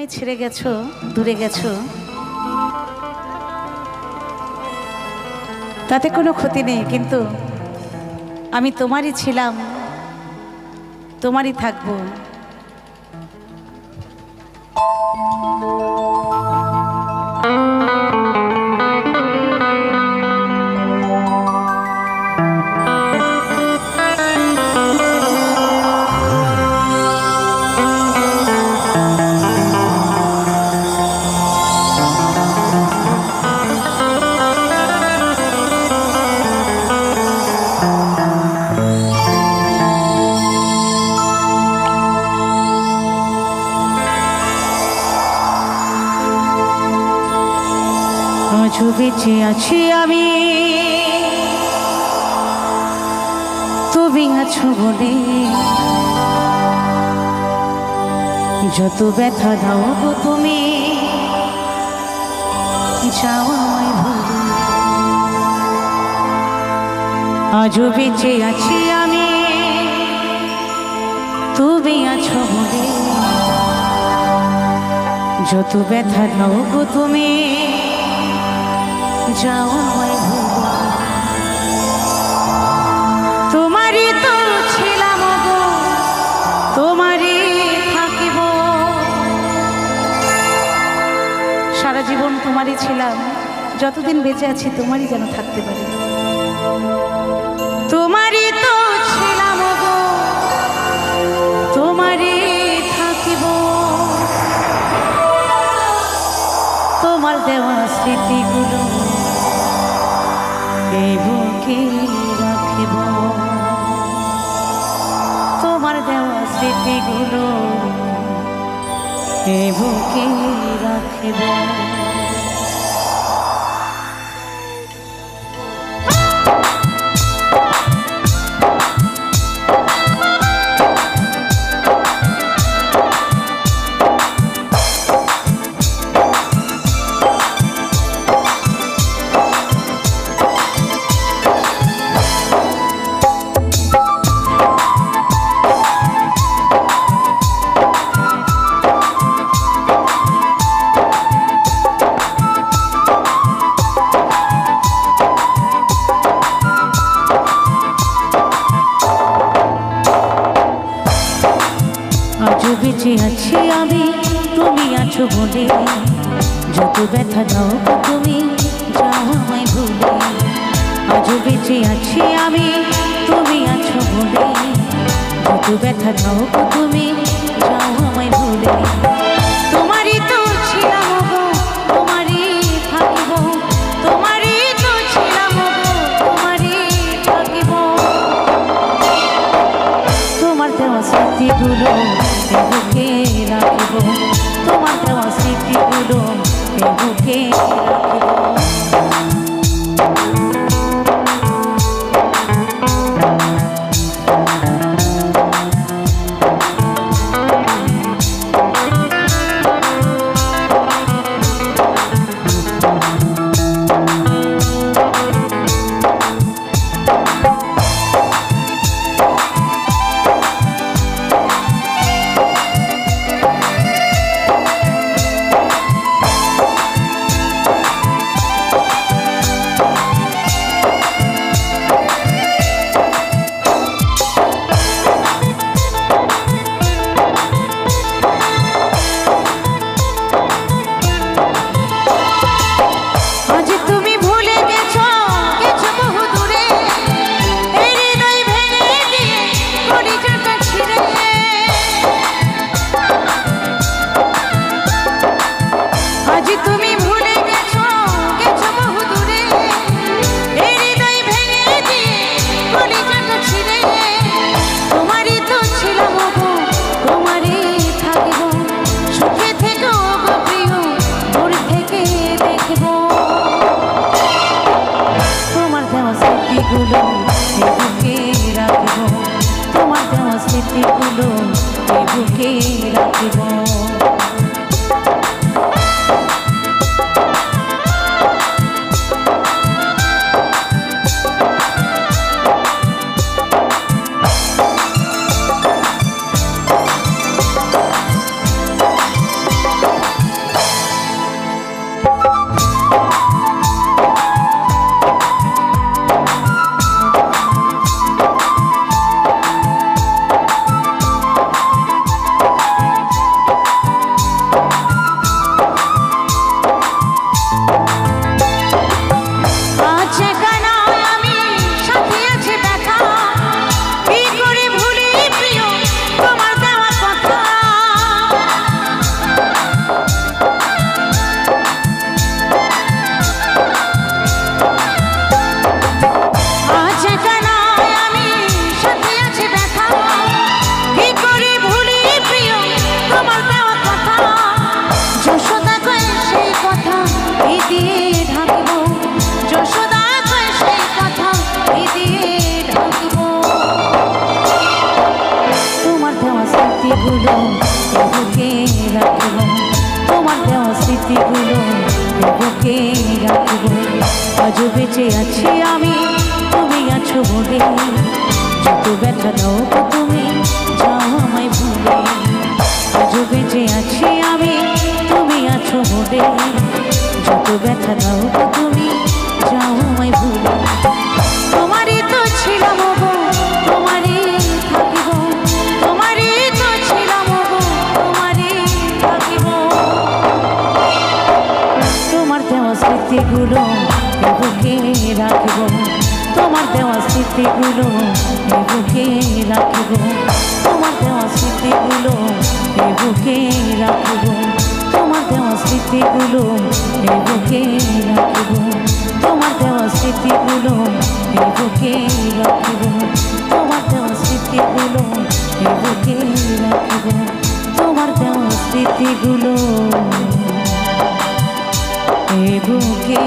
আমায় ছেড়ে গেছো, দূরে গেছো, তাতে কোনো ক্ষতি নেই, কিন্তু আমি তোমারই ছিলাম, তোমারই থাকবো। আজও বেঁচে আছি আমি, তুমি আছো বলে। যত ব্যথা দাও গো তুমি, যাও আমায় ভুলে। আজও বেঁচে আছি আমি, তুমি আছো বলে। যত ব্যথা দাও গো তুমি, যাও আমায় ভুলে। তোমারই তো ছিলাম গো, তোমারই থাকিব। সারা জীবন তোমারই ছিলাম, যতদিন বেঁচে আছি তোমারই যেন থাকতে পারি। তোমারই তো ছিলাম গো, তোমারই থাকিব। তোমার দেওয়া স্মৃতিগুলো এই বুকে রাখিব। তোমার দেওয়া স্মৃতিগুলো এই বুকে রাখিব। বেঁচে আছি আমি, তুমি আছো বলে। যত ব্যথা দাও তুমি, যাও আমায় ভুলে। আজও বেঁচে আছি আমি, তুমি আছো বলে। যত ব্যথা দাও তুমি, যাও আমায় ভুলে। তোমারই তো ছিলাম গো, তোমারই থাকিব। তোমারই তো ছিলাম গো, তোমারই থাকিব। তোমার দেওয়া স্মৃতিগুলো বুকে রাখিব। তোমার দেওয়া স্মৃতিগুলো বুকে রাখিব। স্মৃতিগুলো বুকে রাখিব। বেঁচে আছি আমি তুমি আছো বলে, যত ব্যথা দাও গো তুমি যাও আমায় ভুলে। আজ বেঁচে আছি আমি তুমি আছো বলে, যত ব্যথা দাও গো তুমি যাও আমায় ভুলে। তোমারই তো ছিলাম গো, তোমারই থাকিব, তোমারই তো ছিলাম গো, তোমারই থাকিব। তোমার দেওয়া স্মৃতিগুলো এ বুকে রাখিব, তোমার দেওয়া স্মৃতিগুলো এ বুকে রাখিব, তোমার দেওয়া স্মৃতিগুলো এ বুকে রাখিব, তোমার দেওয়া স্মৃতিগুলো এ বুকে রাখিব, তোমার দেওয়া স্মৃতিগুলো এ বুকে রাখিব, তোমার দেওয়া স্মৃতিগুলো এ বুকে রাখিব, তোমার দেওয়া স্মৃতিগুলো এ বুকে